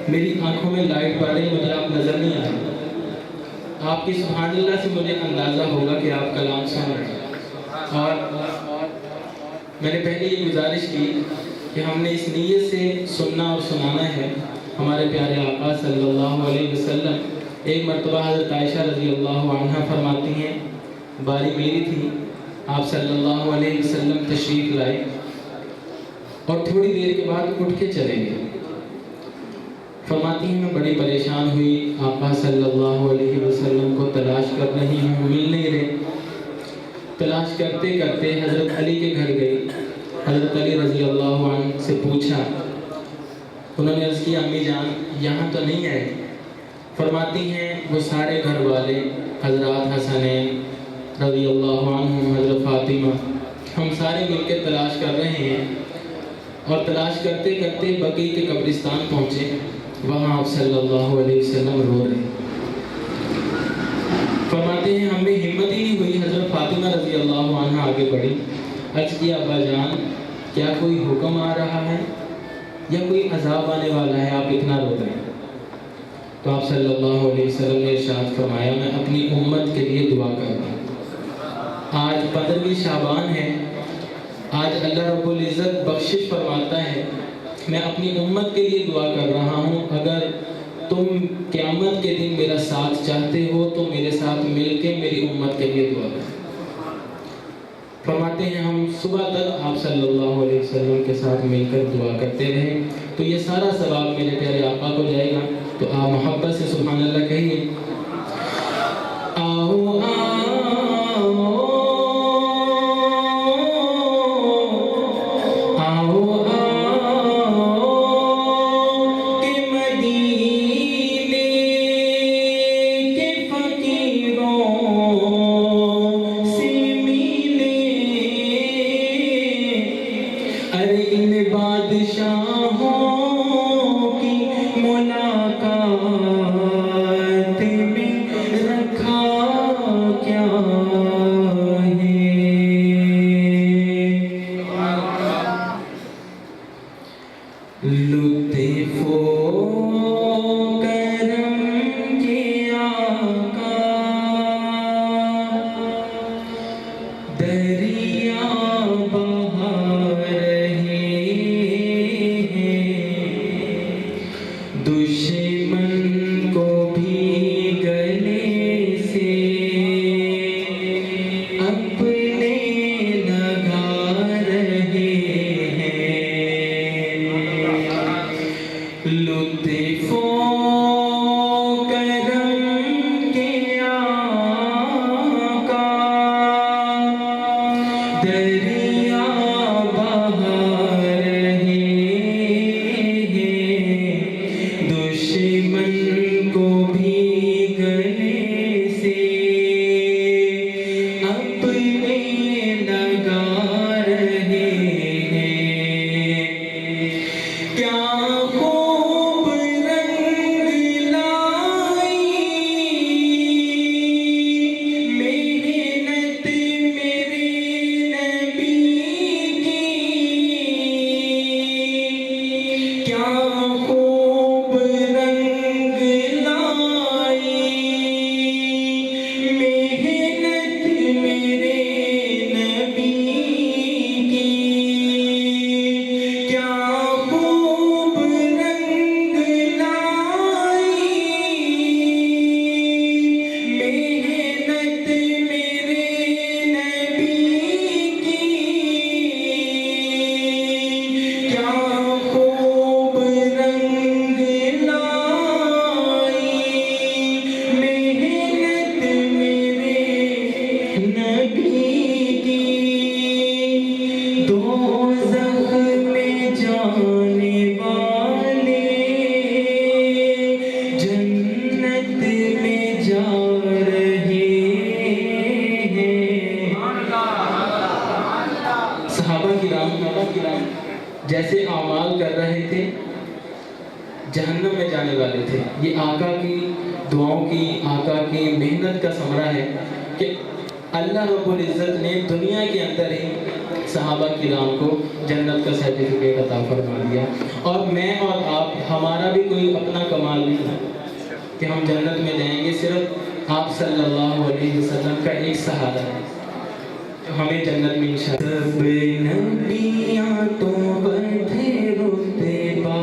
میری آنکھوں میں لائٹ پڑ رہی، مجھے آپ نظر نہیں آ رہے۔ آپ کی سبحان اللہ سے مجھے اندازہ ہوگا کہ آپ کلام سن رہے ہیں۔ اور میں نے پہلے یہ گزارش کی کہ ہم نے اس نیت سے سننا اور سنانا ہے۔ ہمارے پیارے آقا صلی اللہ علیہ وسلم ایک مرتبہ حضرت عائشہ رضی اللہ عنہا فرماتی ہیں، باری میری تھی، آپ صلی اللہ علیہ وسلم تشریف لائے اور تھوڑی دیر کے بعد اٹھ کے چلے گئے۔ فرماتی ہیں میں بڑی پریشان ہوئی، آقا صلی اللہ علیہ وسلم کو تلاش کر رہی ہوں، مل نہیں رہے۔ تلاش کرتے کرتے حضرت علی کے گھر گئی، حضرت علی رضی اللہ عنہ سے پوچھا، انہوں نے عرض کیا امی جان یہاں تو نہیں آئے۔ فرماتی ہیں وہ سارے گھر والے، حضرات حسنین رضی اللہ عنہ، حضرت فاطمہ، ہم سارے مل کے تلاش کر رہے ہیں، اور تلاش کرتے کرتے بقیع کے قبرستان پہنچے، وہاں آپ صلی اللہ علیہ وسلم رو رہے۔ فرماتے ہیں ہمیں ہمت ہی نہیں ہوئی، حضرت فاطمہ رضی اللہ عنہ آگے بڑھی، عرض کیا ابا جان کیا کوئی حکم آ رہا ہے یا کوئی عذاب آنے والا ہے، آپ اتنا رو رہے ہیں؟ تو آپ صلی اللہ علیہ وسلم نے ارشاد فرمایا میں اپنی امت کے لیے دعا کرتا ہوں۔ آج 15ویں شعبان ہے، آج اللہ رب العزت بخشش فرماتا ہے، میں اپنی امت کے لیے دعا کر رہا ہوں، اگر تم قیامت کے دن میرا ساتھ چاہتے ہو تو میرے ساتھ مل کے میری امت کے لیے دعا کریں۔ فرماتے ہیں ہم صبح تک آپ صلی اللہ علیہ وسلم کے ساتھ مل کر دعا کرتے رہے، تو یہ سارا ثواب میرے پیارے آقا کو جائے گا۔ تو آپ محبت سے سبحان اللہ کہیے، آؤ اپنے جیسے اعمال کر رہے تھے جہنم میں جانے والے تھے۔ یہ آقا کی دعاؤں کی، آقا کی محنت کا ثمرہ ہے کہ اللہ رب العزت نے دنیا کے اندر ہی صحابہ کرام کو جنت کا سرٹیفکیٹ عطا فرما دیا۔ اور میں اور آپ، ہمارا بھی کوئی اپنا کمال نہیں ہے کہ ہم جنت میں جائیں گے، صرف آپ صلی اللہ علیہ وسلم کا ایک سہارا ہے جو ہمیں جنت میں انشاءاللہ۔ سب نبیاں تو بدھے رتے با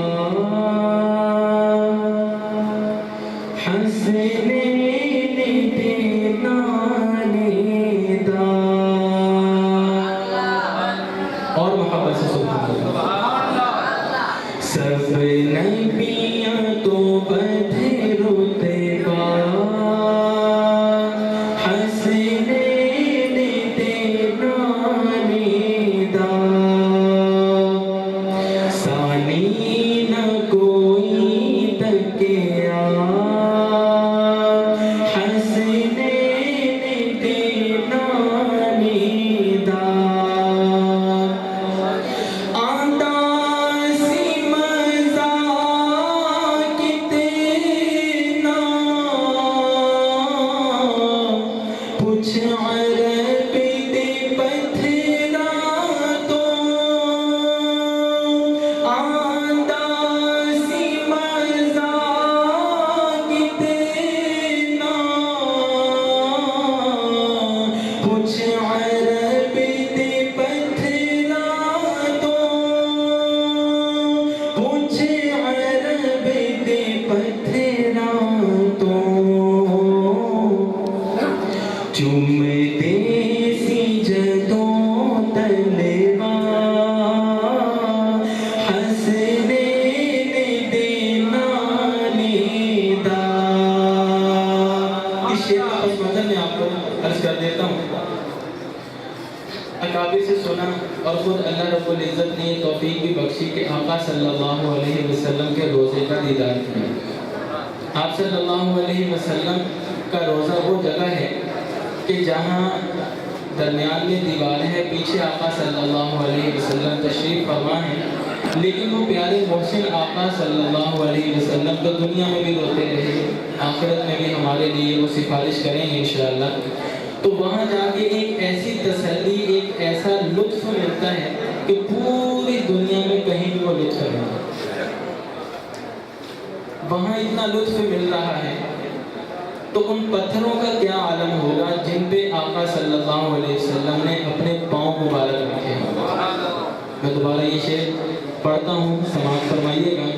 اور محبت سے سبحان اللہ۔ سب نبیاں تو بدھے رتے با حسنین تینانی دا ثانی نہ کوئی تکیا اکابر سے سنا اور خود اللہ رب العزت نے یہ توفیق بھی بخشی کہ آقا صلی اللہ علیہ وسلم کے روزے کا دیدار کیا۔ آپ صلی اللہ علیہ وسلم کا روزہ وہ جگہ ہے کہ جہاں درمیان میں دیوار ہے، پیچھے آقا صلی اللہ علیہ وسلم تشریف فرما ہے، لیکن وہ پیارے محسن آقا صلی اللہ علیہ وسلم تو دنیا میں بھی روتے رہے، آخرت میں بھی ہمارے لیے وہ سفارش کریں گے انشاءاللہ۔ تو وہاں جا کے ایک ایسی تسلی، ایک ایسا لطف ملتا ہے کہ پوری دنیا میں کہیں بھی وہ لطف نہیں ہے۔ وہاں اتنا لطف مل رہا ہے تو ان پتھروں کا کیا عالم ہوگا جن پہ آقا صلی اللہ علیہ وسلم نے اپنے پاؤں مبارک رکھے ہیں۔ میں دوبارہ یہ شعر پڑھتا ہوں، سماعت فرمائیے گا۔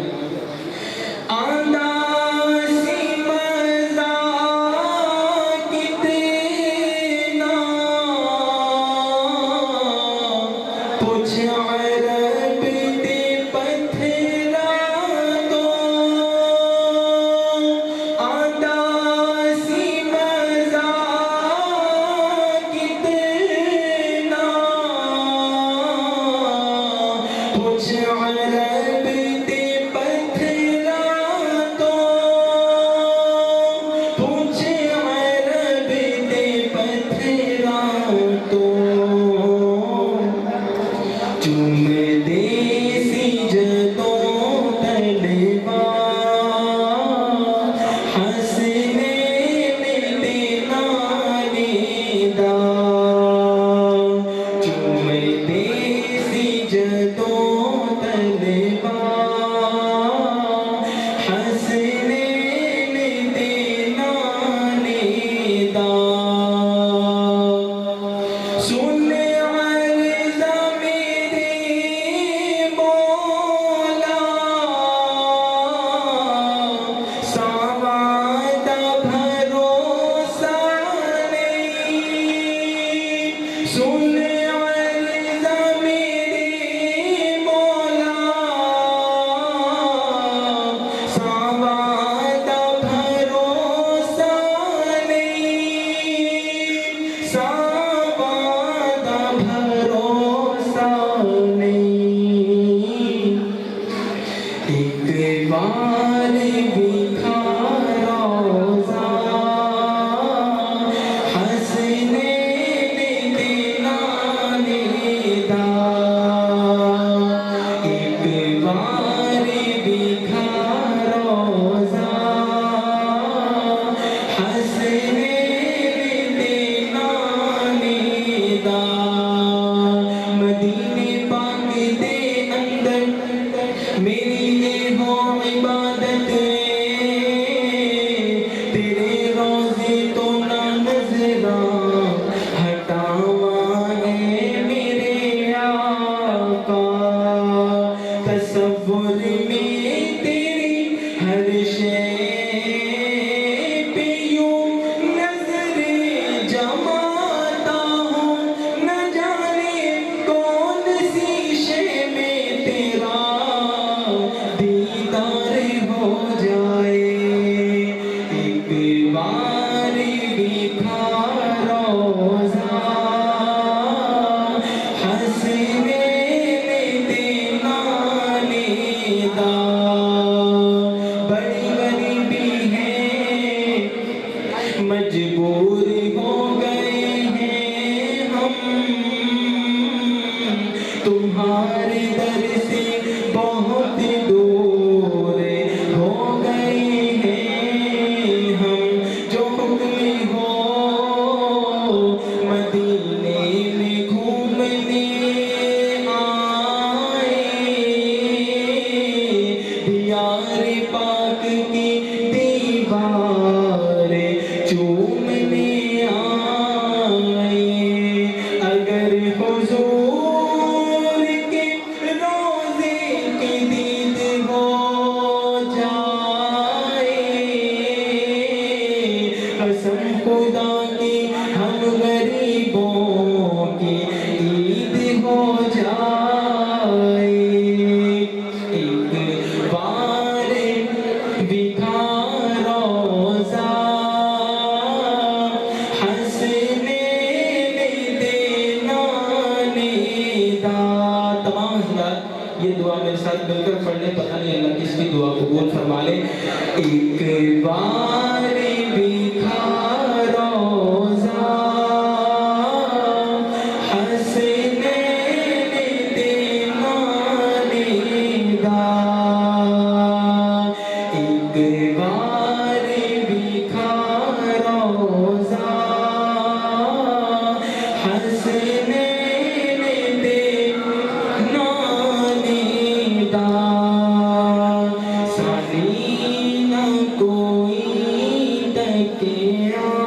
ساتھ مل کر پڑھ لیں، پتہ نہیں اللہ کس کی دعا قبول فرما لے۔ ایک بار بکھا روزہ حسنین دیوانے دا، ایک بار بکھا روزہ حسنین کوئی تکیا